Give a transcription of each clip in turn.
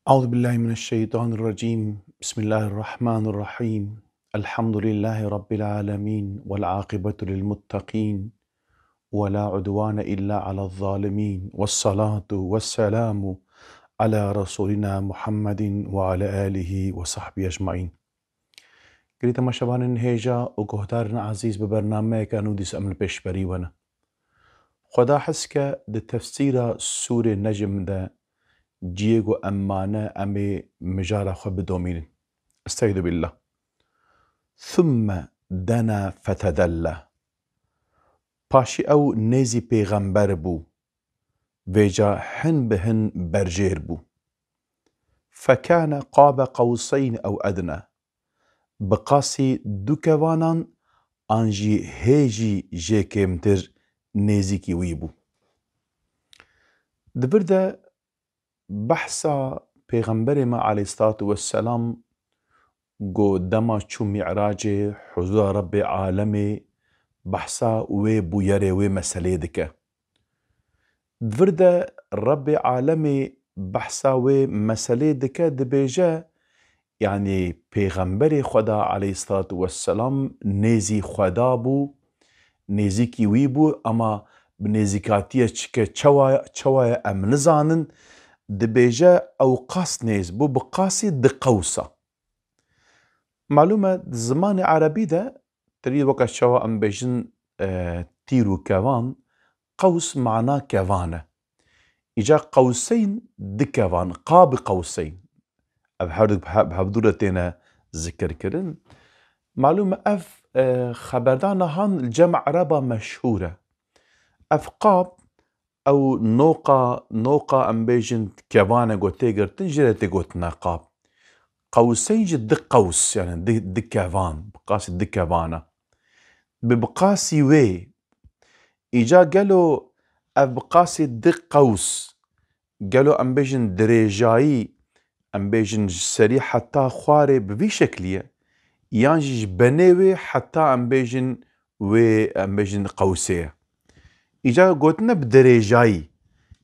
أعوذ بالله من الشيطان الرجيم. بسم الله الرحمن الرحيم. الحمد لله رب العالمين والعاقبة للمتقين ولا عدوان إلا على الظالمين، والصلاة والسلام على رسولنا محمد وعلى آله وصحبه أجمعين. قريت ما شبان هيجا وكهتارنا عزيز ببرنامج كانوا ديس أمن بيشبري وانا خدا حسك دي تفسير سورة النجم ده جيغو أمانة أمي مجارة خب دومين. استعيذ بالله. ثم دنا فتدلى باشي أو نيزي پیغمبر بو ويجا حن بهن برجير بو فكان قاب قوسين أو أدنى بقاسي دوكوانان أنجي هيجي جيكيمتر نيزيكي ويبو. دبرده بحثا پیغمبر ما عليه الصلاة والسلام گو دما چو معراج حضور رب عالمي بحثا وي بويري وي مسألة دكه دورده رب عالمي بحثا وي مسألة دكه دبيجه يعني پیغمبر خدا عليه الصلاة والسلام نيزي خدا بو نيزي كيوي بو اما بنيزيكاتيه چوايا ام نزانن دبيجه او قاس نيز بو بقاسي دقوسه. معلومة زمان عربي ده تريد وقت شوا ام بيجن تيرو كوان قوس معناه كوانه إجا قوسين دكوان قاب قوسين بهبدورتنا ذكر كرن. معلومة اف خبردان هان الجمع عربة مشهورة اف قاب او نوقا ام بيجن كوانه قوتي قرتن جريتي قوتنا قاب قوسين جد قوس يعني دكوان بقاسي دكوانه ببقاسي وي إجا قالوا بقاسي دق قوس قالوا ام بيجن دريجاي ام بيجن سري حتى خواري بفي شكلية يانجي بنيوي حتى ام بيجن وي ام بيجن قوسية إجا قوتنا بدريجاي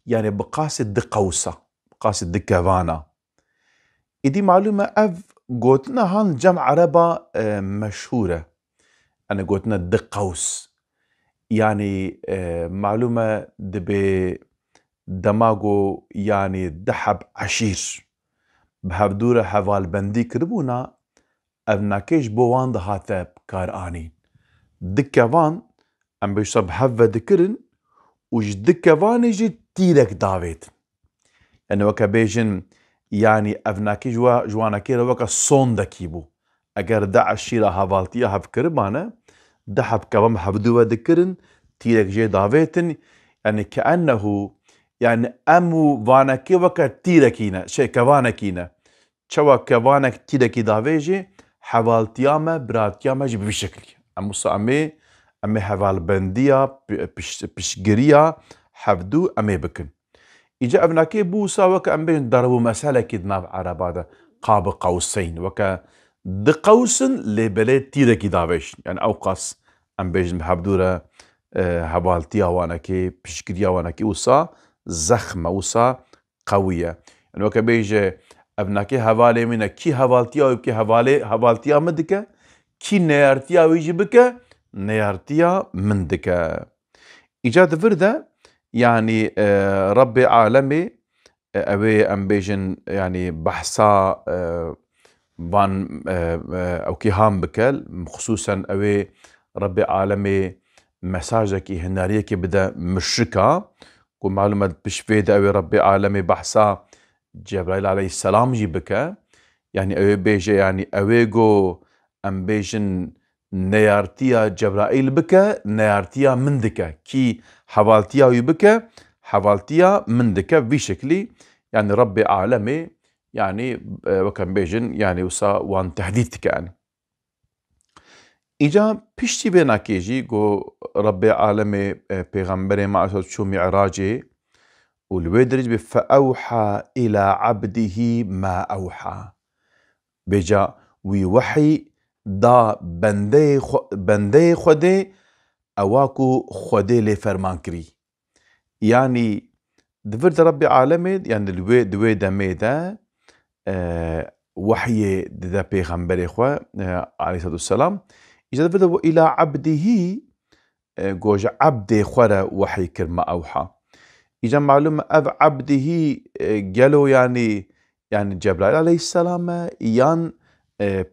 يعني بقاسي دق قوسة بقاسي دكوانه. إدي معلومة اف قوتنا هان جمع عربة مشهورة أنا قوتنا دق قوس يعني معلومة دبي دماغو يعني دحب عشير بهبدورة هفال بندي كربونا ابناكيش بوان دهاتا بكار آنين دكوان ام بيشرب هفا دكرن وش دكوان يجي تيرك داويت يعني وكا بيجن يعني افناكي جوانا كيرا وكا صون دكيبو اگر دا عشيرة هفالتيا هف كربانا دحب كوام هبدوة دكرن تيرك جي داويتن يعني كأنه يعني امو فانكي وكا تيركينا شيء كوانكينا شوا كوانك تيركي داويجي حوالتياما براتياما جي بشكل اموسا امي حوال بنديا بشقريا حفدو امي بكن إجا ابناكي بوسا وكا ام بين ضربوا مسألة كدنا عربادا قاب قوسين وكا دقوسن لبلد تيركي داويش يعني اوقاس ام بيجن بحبدورة هبالتيا وانكي بشكريا وانكي وصا زخمة وصا قوية يعني وكا بيجي ابناكي هوالي منا كي هوالتيا ويبكي هوالتيا مدكا كي نيارتيا ويجي بكا نيارتيا مندكا. إجا دفرده يعني ربي عالمي اوي ام بيجن يعني بحثا بان او كي هام بكل خصوصا اوي ربي عالمي مساجكي هناريه كي بدا مشركه ومعلومه بشفيد اوي ربي عالمي بحثا جبرائيل عليه السلام جي بكا يعني اوي بيجي يعني اويغو ام بيجن نيارتيا جبرائيل بكا نيارتيا مندكا كي حوالتيا ويبكا حوالتيا مندكا بشكلي يعني ربي عالمي يعني وكان بيجن يعني وسا وان تهديدك يعني إجا بيشتي بينا كيجي جو ربي عالمي پیغمبر ما شو معراجي والويدرج فأوحى إلى عبده ما أوحى بيجا ويوحي دا بندي خودي اواكو خودي لي فرمان كري يعني دفرت ربي عالمي يعني دوي دمي دا وحي دا پیغمبر خو عليه الصلاة والسلام إذا بدأ إلى عبده جوج عبد خورا وحي كرما أوحى إذا معلومة أب عبده قالوا يعني جبرائيل عليه السلام يان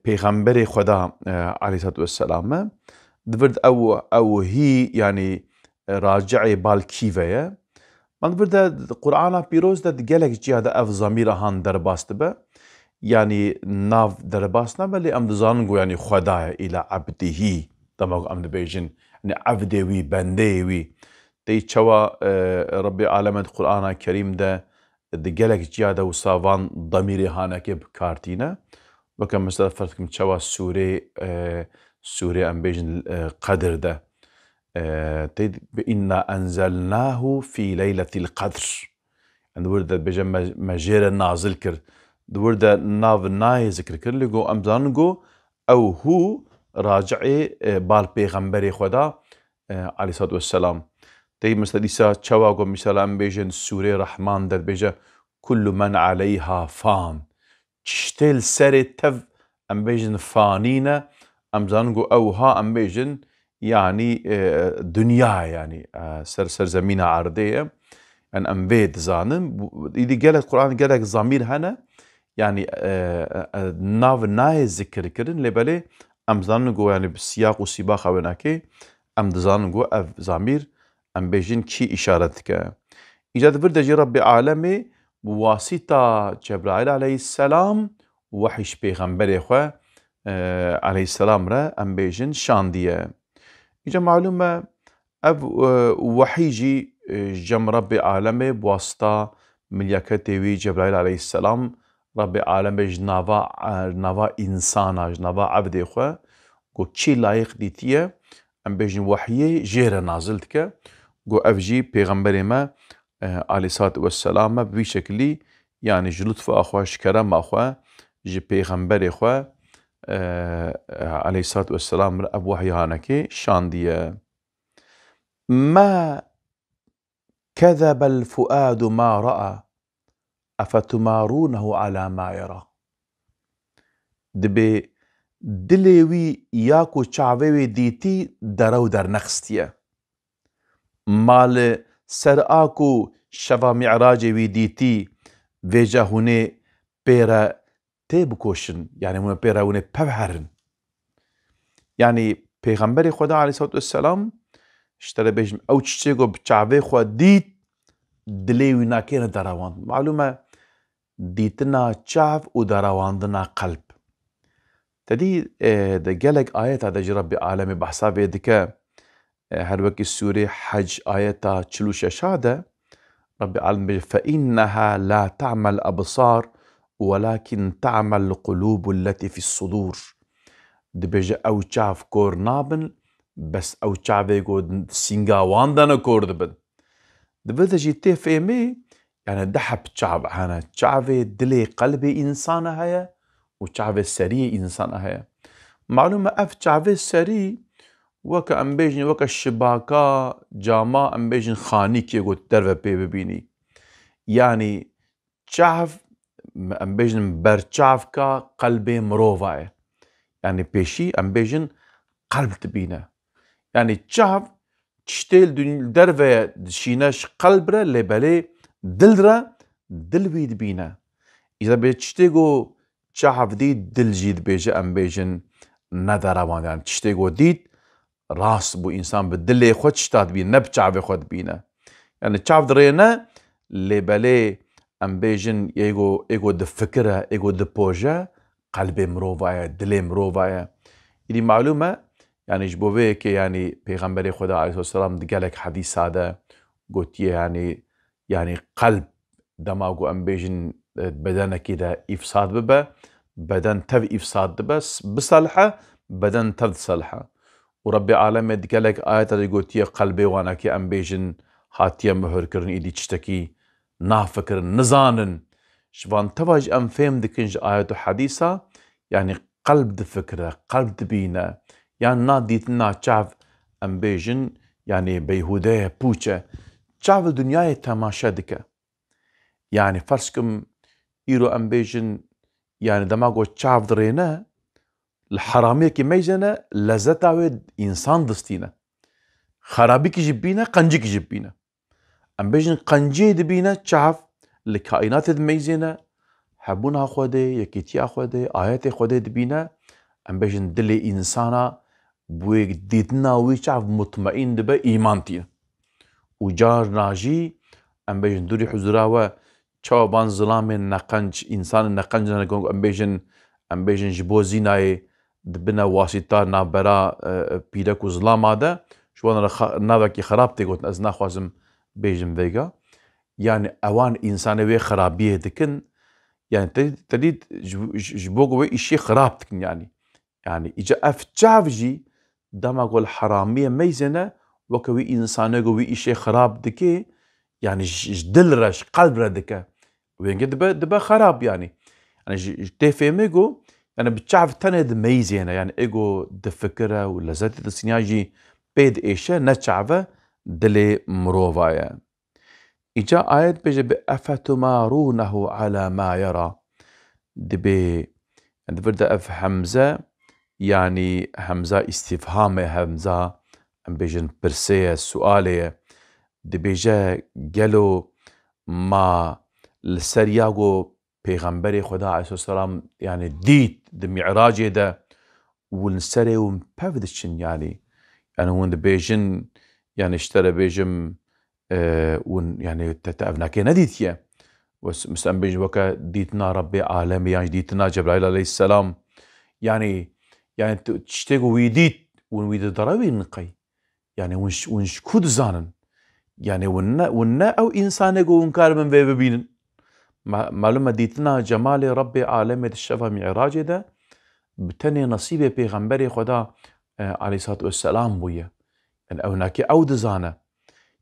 پیغمبر خدا عليه الصلاة والسلام دبرد أو هي يعني راجع بالكيفية من دبرد القرآن بيروز دا قالك جهاد أف ضمير هان درباست به يعني ناف درباست نبالي أم دزانقو يعني خدا إلى عبده تمام أم دبيجن يعني عبده وي بنده وي تي تشوا ربي عالم القرآن الكريم ده قالك جهاد وصافان ضمير هانك بكارتينا وكم مثلا فرتكم تشوا سورة أم بيجن قدر ده إنا أنزلناه في ليلة القدر يعني ورد بيجن مجير نازل كر ورد ناف ناي ذكر كر لغو أمزانغو أو هو راجعي بال پیغمبر خدا عليه الصلاة والسلام تي مثلا إسا تشواغو مثلا أم بيجن سورة رحمن در بيجن كل من عليها فان تشتل سر تف أم بيجن فانينا أمزانغو أو ها أم بيجن يعني دنيا يعني سر زمينة عرضية يعني أم بيت زانم إذا قالت القرآن قالك ضمير هنا يعني ناف ناي ذكر كرن لبالي أمزانغو يعني بسياق وسباق وناكي أمزانغو أف ضمير أم بيجن كي إشارتك إذا برد جي ربي عالمي بواسطة جبرائيل عليه السلام وحيش پیغمبر خو عليه السلام را أم بيجن شاندية إجا معلومة أب وحيجي جم ربي عالمي بواسطة مليكتي جبرائيل عليه السلام ربي عالمي جنافا إنسانا جنافا عبد خو قو چي لايق ديتيه أم بيجن وحيه جير نازلتك قو أفجي پیغمبر ما عليه الصلاة والسلام بوي شكلي يعني جلطف أخوة شكرم أخوة جي پیغمبر أخوة عليه الصلاة والسلام أبو وحيانك شاندية ما كذب الفؤاد ما رأى أفتمارونه على ما يرى دبي دلوي ياكو چاوي ديتي درو در نخستيه مال سرآكو شفا معراج ويديتي ويجا هوني بيرا تيبكوشن يعني هوني بيرا هوني ببهرن يعني پیغمبر خدا عليه الصلاة والسلام اشترى بيجم او تشتيگو بچاوه خوا ديت دليوي ناكين دراواند معلومة ديتنا چاف و دراواندنا قلب تدي دا قالك آيات دا رب عالمي بحساب يدك هر وكي السورة حج آياتا تشلوش شادة رب العالمين فإنها لا تعمى الأبصار ولكن تعمى القلوب التي في الصدور دبجة أو شاف كور نابن بس أو شاف يقول سينغا واندانا كور دبن دبجة جيتي فيمي يعني دحب شاف هنا شاف دلي قلبي إنسان هيا وشاف سري إنسان هيا معلومة أف شاف سري وكا أمبيجن وكا الشباكا جاما أمبيجن خاني كي يقول درفة بي ببيني يعني شاف أمبيجن برشافكا قلبي مروفاي يعني بيشي أمبيجن قلب تبينه يعني شاف تشتيل درفة شيناش قلبرا لبالي دلرا دلوي دبينه إذا بتشتيقو شاف دي دل جيد بيجي أمبيجن ندروان يعني تشتيقو ديد راس بو إنسان بدلي خود شتاد بين نب چاوه خود بينه يعني چاو درينه لبالي أم بيجن يگو د فكره يگو د بوجه قلبي مروفايا دلي مروفايا إلي معلومة يعني جبوه كي يعني پیغمبر خدا عليه السلام دقالك حديث هذا قلت يعني قلب دماغو أم بيجن بدن كده إفساد ببا بدن تف إفساد بس بصالحة بدن تف صالحة وربي عالم دقالك آيات اللي قلت قلبي وانا كي أم بيجن هاتيا مهر كرن إيدي تشتكي نافكر نزانن شفان تواج أم فهم دكنج آيات حديثة يعني قلب دفكرة قلب دبينة يعني نا ديتنا شاف أم بيجن يعني بيهودية بوچة شاف الدنيا تماشا دكا يعني فرسكم إيرو أم بيجن يعني دماغو تشاف درينا الحرامية كي ميزنا لزتا إنسان دستينا خرابي كي جبينا قنجي كي جبينا ام بيجن قنجي دبينا تشاف الكائنات دميزنا حبونا خودي يكيتيا خودي آيات خودي دبينا ام بيجن دلي إنسانا بويك ديتنا ويشاف مطمئن دبا إيمانتي وجار ناجي ام بيجن دوري حضوراوا چاوبان ظلام نقنج إنسان نقنج ام بيجن جبو زيناي دبنا واسطة نابرا بيدك وظلام هذا شو انا نابكي خرابتي قلت از ناخوازم بيجن فيغا يعني اوان انسان وي خرابيه دكن يعني تريد جبوغ وي اشي خرابتكن يعني اجا افتشافجي دما قول حراميه ميزنه وكوي انسان وي اشي خراب دكي يعني جدلرش قلب ردك وين دبا خراب يعني تفهميغو يعني بتشاف تند ميزنه يعني ايجو دفكره ولا ذات السنياجي بيد ايشه نتشعفه دلي مروفايا إجا آيات بيجي أفتمارونه على ما يرى دبي دبردا أف همزة يعني همزة استفهام همزة أم بيجن برسية سؤالية دبيجا قالوا ما السرياغو پیغمبر خدا عليه السلام يعني ديت دمعراجي ده والسري ومبفدشن يعني وين دبيجن يعني اشترى بيجم يعني تتأفناكي نديتيا ومسلم بيج وكا ديتنا ربي عالمي يعني ديتنا جبرائيل عليه السلام يعني تشتيقو ويديت ويد دراوي نقي يعني ونش كود زانن يعني ونا او انسانيقو ونكار من في ببينن معلومة ديتنا جمال ربي عالمي الشفا معراجي ده بتني نصيبي بيغمبري خدا عليه الصلاة والسلام بويا يعني او ناكي او دزانه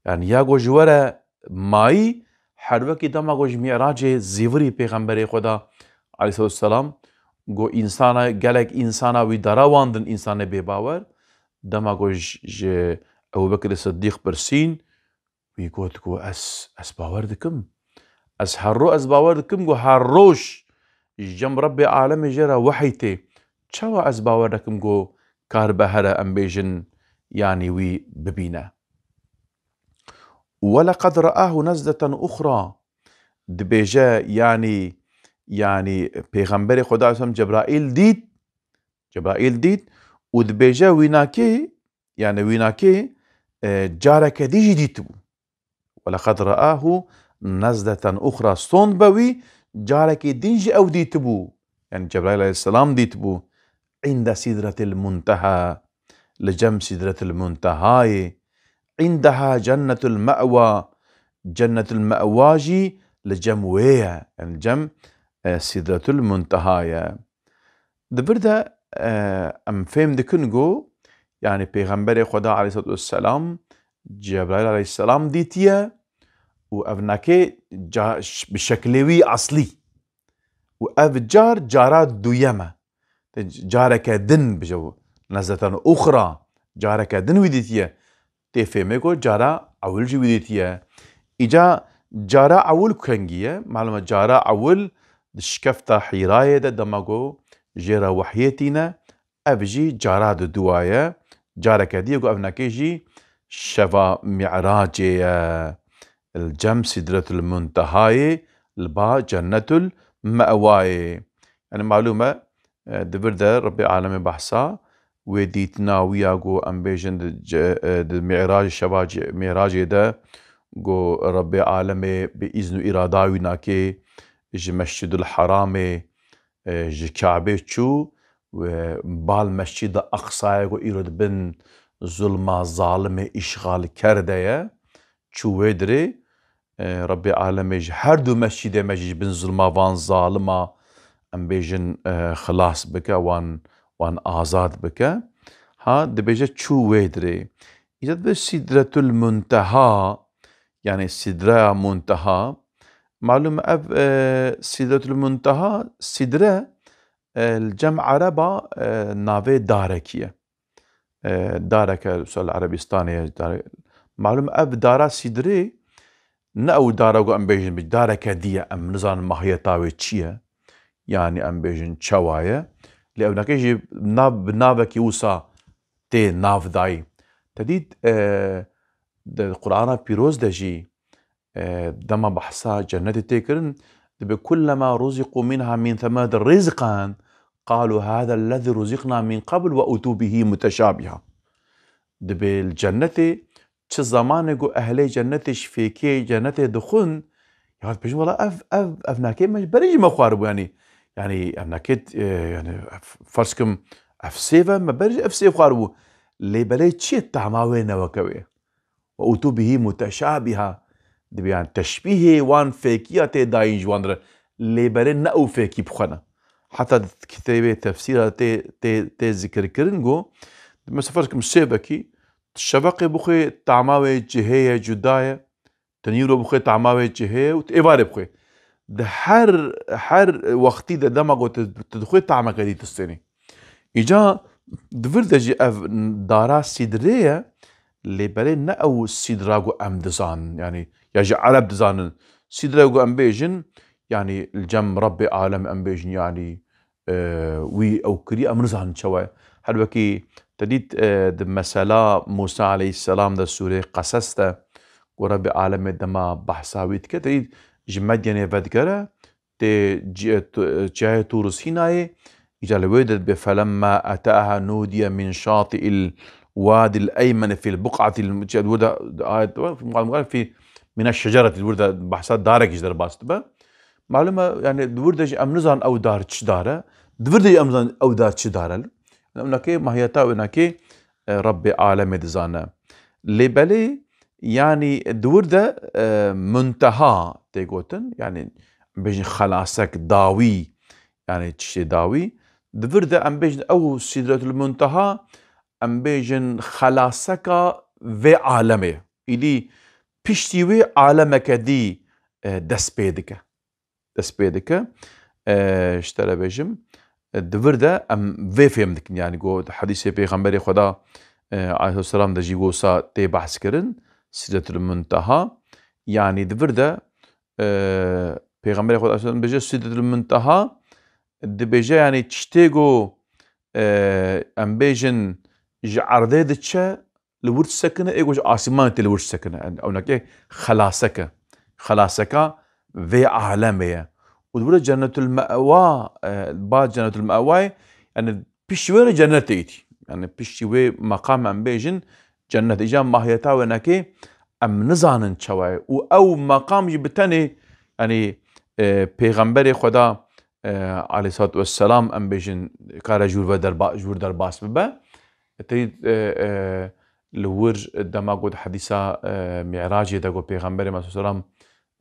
يعني يا جوجورا ماي حروكي دما جوج معراج زيوري پیغمبر خدا عليه الصلاه والسلام جو انسانا قالك انسانا وي دراواندن انسان بباور دما جوج ابو بكر الصديق برسين ويقول كو اس باور دكم اس حرو اس باور دكم جو حروش جم ربي عالم جرا وحيتي تشوا اس باور دكم جو كاربهرا امبيجن يعني وي ببينا ولقد رآه نزلة أخرى دبيجا يعني پیغمبر خدا عليه السلام جبرائيل ديد ودبيجا ويناكي جارك ديجي ديتبو ولقد رآه نزلة أخرى صون بوي جارك ديجي أو ديتبو يعني جبرائيل عليه السلام ديتبو عند سدرة المنتهى لجم سدرة المنتهى عندها جنة المأوى جنة المأواجي لجموية يعني جم سدرة المنتهى دبردا ام فهم دكنجو يعني پیغمبر خدا عليه الصلاة والسلام جبرائيل عليه السلام ديتيا وابناكي بشكلوي اصلي وافجار جارات دويمة جارك دن بجو نزلة اخرى جارك دن وديتيا تفهميكو جارا اول جي وديتيا اجا جارا اول كنجيه معلومه جارا اول شكفتا حيرايه دماغو جيرا وحيتينا افجي جارا دوايا جارا كديغو افناكيجي شفا معراجي الجم سدرة المنتهى البا جنة المأواي يعني معلومه دبردا ربي عالمي بحثا وديتنا وياغو امبيجن المعراج شباج معراج ده جو ربي عالمي بإذن إراداوي ناكي جي مسجد الحرام جي كعبه چو وبال مسجد أقصى جو إراد بن ظلم ظالم إشغال كرده چو ودري ربي عالمي جي هر دو مسجد مجيج بن ظلم وان ظالما امبيجن خلاص بك وان آزاد بك ها دبيجة چو ويدري إذا بس سدرة المنتهى يعني سدرة منتهى معلوم سدرة المنتهى سدرة الجمع عربة نافي داركية دارك سؤال عربستاني معلوم دارا سدري نأو دارا ام بيجن دارك دي ام نظام ماهية تاوي تشيه يعني ام بيجن چوايه لأنك يجي بنابك يوسا تي ناف داي تديد القرآن بيروز دجي دما بحثا جنة تيكرن كلما رزقوا منها من ثمرة رزقا قالوا هذا الذي رزقنا من قبل وأتوا به متشابها دبي الجنة چه زمان جو أهل جنتش فيكي جنة دخون يعني بيجي والله اف ناكي مش بريجي مخاربو يعني ناكيت يعني فرسكم اف سيفا ما بريجي اف سيف خاربو لي بلي تشي تعماوينا وكوي وأتوا به متشابها دبي يعني تشبيه وان فيكيات داين جواندر لي بلي نأو فيكي بخنا حتى كتابة تفسيرها تي ذكر كرنجو مثلا فرسكم سيبكي الشبقي بخي تعماوي جهية جداية تنيرو بخي تعماوي جهية وتإباري بخي ده هر وقتي ده دماغو تدخل تعمى كدي تستني إجا دفر دجي اف دارا سيدرية اللي بالي نأو سيدراغو ام دزان يعني يجي عرب دزان سيدراغو ام بيجن يعني الجم ربي عالم ام بيجن يعني وي او كري ام نزان شوي هلوكي تديت مسألة موسى عليه السلام ده سورة قصصته وربي عالم دما بحثاويت كتريد جمديني فدكرة تي جاي تورس هناي إجا لويدت بفلما أتاها نودي من شاطئ الوادي الأيمن في البقعة في من الشجرة الوردة بحثات دارك جدر باست معلومة يعني الوردة أمنزان أو دار تش دارة الوردة أمنزان أو دار تش دارة لأنك ما هي تاوينك ربي عالم دزانا لبالي يعني الوردة منتهى تيغوتن يعني بيجن خلاصك داوي يعني تشي داوي الوردة أم بيجن أو سدرة المنتهى أم بيجن خلاصك في عالمه إلي بيشتيوي عالمك دي دس بيدك اشترى بيجم الوردة أم في فهمتك يعني جو حديث بيغمبري خدا عليه السلام ده جيغو سا تي بحث كرن سدرة المنتهى يعني الوردة بيغمبري خدا عليه السلام بيجي سدرة المنتهى بيجي يعني تشتيغو ام بيجن جعرده دتشا لورد سكنه ايغوش آسمان تلورد سكنه او نكي خلاصك في عالمية ودور جنة المأوى بعد جنة المأوى يعني بيشوي جنة تيتي يعني بيشوي مقام ام بيجن جنة اجا ماهيتا ونكي ام نزانن شواي او مقام جبتني يعني پیغمبر خدا عليه الصلاة والسلام ام بيجن كارا جور در باس ببا تريد لور دماغود حديثة معراجي داغو پیغمبر عليه السلام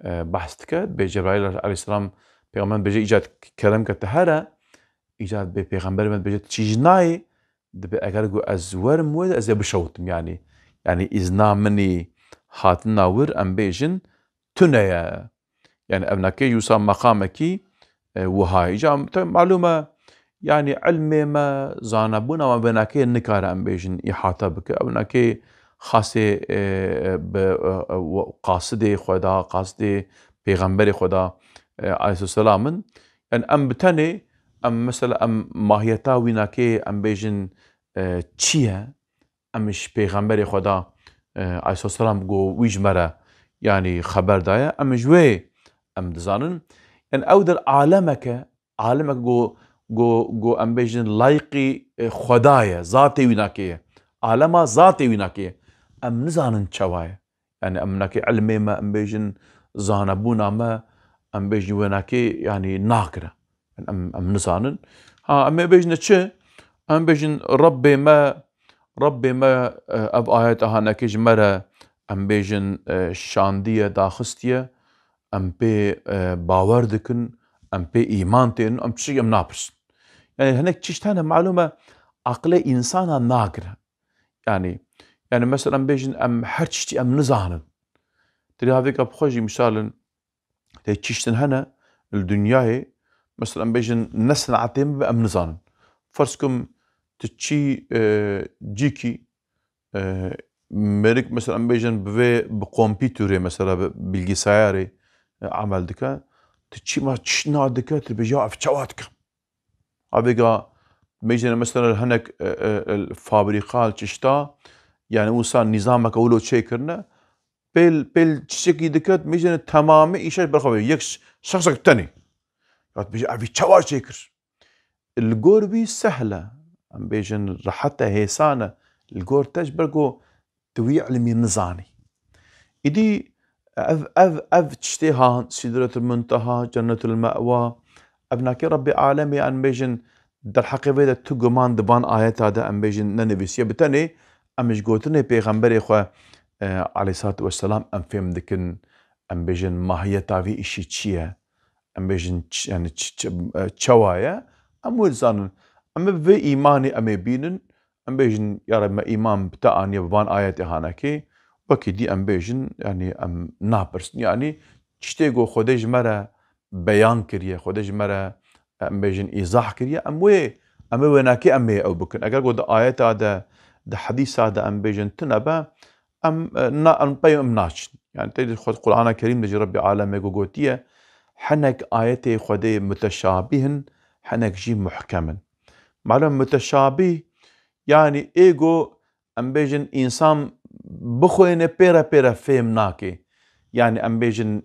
بحث كد بجبرائيل عليه السلام پیغمبر بيجي ايجاد كلام كتهرا ايجاد بيغمبر من بيجي تشيجناي دبي اگرگو از ورم ود از بشوتم يعني ازنا مني هاتنا ور ام بيجن تنيا يعني ابنكي يوسا مقامكي وهاي جا معلومة يعني علمي ما زانبونا ما بناكي نكار ام بيجن احاطة بك ابنكي خاصة قاصدي خدا قاصدي پیغمبر خدا عليه السلام يعني ام بتني ام مثلا ام ماهيتا ويناكي ام بيجن چيه امش پیغمبر خدا عليه السلام جو ويجمره يعني خبر دايا ام جوي ام دزانن ان اودر عالمك جو ام بيجن لايقي خدايا ذاتي ويناكي عالما ذاتي ويناكي ام نزانن چواي يعني ام ناكي علمي ما ام بيجن زانبونا ما ام بيجن ويناكي يعني ناكره ام نزانن ام بيجن چه ام بيجن ربي ما اب آيات هاناكي جمره ام بيجن شانديه داخستيه ام بي باور دكن ام بي ايمان تين ام تشي ام نابرس يعني هناك تشتانا معلومه عقلي انسانا ناقره يعني مثلا بيجن ام هرتشتي ام نزانن تري هذيك بخوجي مثلا تشتن هنا الدنيا مثلا بيجن نسنعتين ام نزانن فرسكم تشي جيكي مريك مثلا بيجن بكمبيوتر مثلا بالجساري عمل دكا تشي ما تشنا دكاتره بجاء في شواتك ابيقا ميجنا مثلا هناك الفابريقال تشتا يعني وصل نظامك اولو تشيكرنا بيل تشكي دكات ميجنا تمامي ايش برخوي يكش شخصك الثاني بيجي في شوار تشيكر الجوربي سهله ام بيجن راحتها هيسانه الجور تجبرقو توي علمي نزاني إدي أف تشتيها سدرة المنتهى جنة المأوى أبناك ربي عالمي أن بيجن در حقيقة تجمان دبان آيات هذا أن بيجن ننبيسيا بتاني أمش قوتني بيغمبري إخوة عليه الصلاة والسلام أم فهم دكن أم بيجن ماهية تاوي إشي تشيه أم بيجن يعني تشوايا أم ولزانن أم في إيماني أم بينن أم بيجن يا رب ما إيمان بتاعني ببان آيات هانكي وكي دي أم بيجن يعني أم نابرس يعني تشتيقو خودج مرة بيان كريه خودج مرة أم بيجن إيزاح كريه أم ويناكي أم أو بكن أقل قد آيات هذا ده حديث هذا أم بيجن تنبا أم بيو أم ناش يعني تيجي خود القرآن الكريم دجي ربي عالمي قوتيه حنك آياتي خودي متشابهن حنك جي محكما معلوم متشابه يعني ايجو ام بيجن انسان بخوينه بيرا فهم ناكي يعني ام بيجن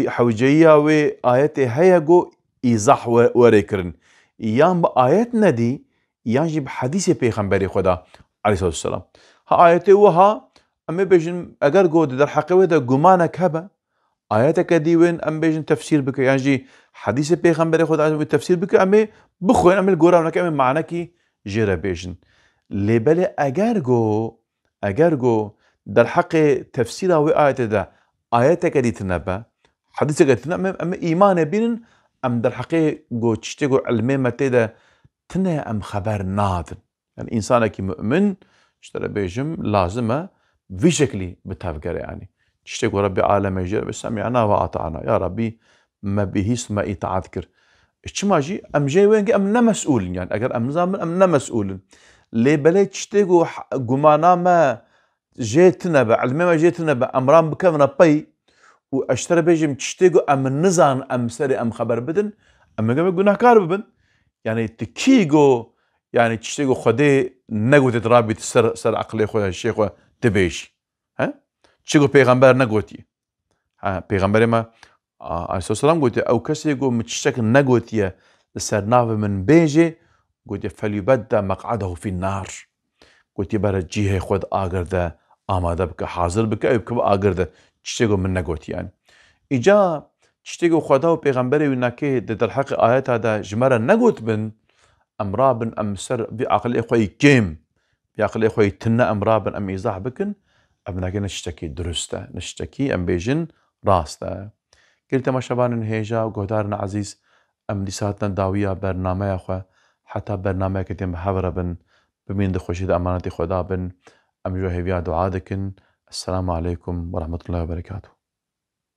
حوجيه و آياتي هيجو ايزاح وريكرن يام بآيات ندي يجي بحديث بيغمبري خدا عليه الصلاة والسلام ها آياتي وها ام بيجن اگر قود در حقيقة ده گمانك هبا آياتك دي وين ام بيجن تفسير بك يعني حديث بيغمبري خدا عليه تفسير بك امي بخوين امي القرآن امي معناكي جيرا بيجن لبالي اگر در حق تفسير او آيات ده آياتك دي تنبا حديثك دي تنبا ام ايمان بينن ام در حق جو تشتغو علمي متى ده تنا ام خبر نادن يعني انسانك مؤمن اشترى بيجم لازمه في شكلي بتفكر يعني تشتغو ربي عالم يجير بسمعنا واطعنا يا ربي ما بيهيس ما يتعذكر اشتماجي ام جاي وين ام مسؤول يعني اگر ام نظام ام مسؤول لي بلي تشتغو قمانا ما جيتنا بعلمي ما جيتنا بامران بكمنا بي واشترى بيجم تشتغو ام نزان ام سري ام خبر بدن ام قام گناهكار ببن يعني تكيغو يعني تشتغو خدي نقوت ترابي سر عقلي خو الشيخ تبيش ها تشتغو بيغمبر نقوتي ها بيغمبر ما عليه الصلاة والسلام قلت او كسي يقول متشتك نقوتي سرناف من بيجي قلت فليبدأ مقعده في النار قلت برا جيه خود آگرده آماده بك حاضر بك او بك آگرده تشتغو من نقوتي يعني إجا تشتغو خدا و پیغمبری وناكي در حق آيات هذا جمرة نقوت بن أمرابن أم سر بعقل إخوي كيم بعقل إخوي تنا أمرابن أم إيزاح بكن أبناكي نشتكي درسته نشتكي أم بيجن راسته قلت ما شبان هيجا وقهدارنا عزيز أم لساتنا داوية برنامج أخوة حتى برنامج كتير محاورة بن بمين دخوشي دا أمانتي خدا بن أم جوهي بيا دعاء دكن السلام عليكم ورحمة الله وبركاته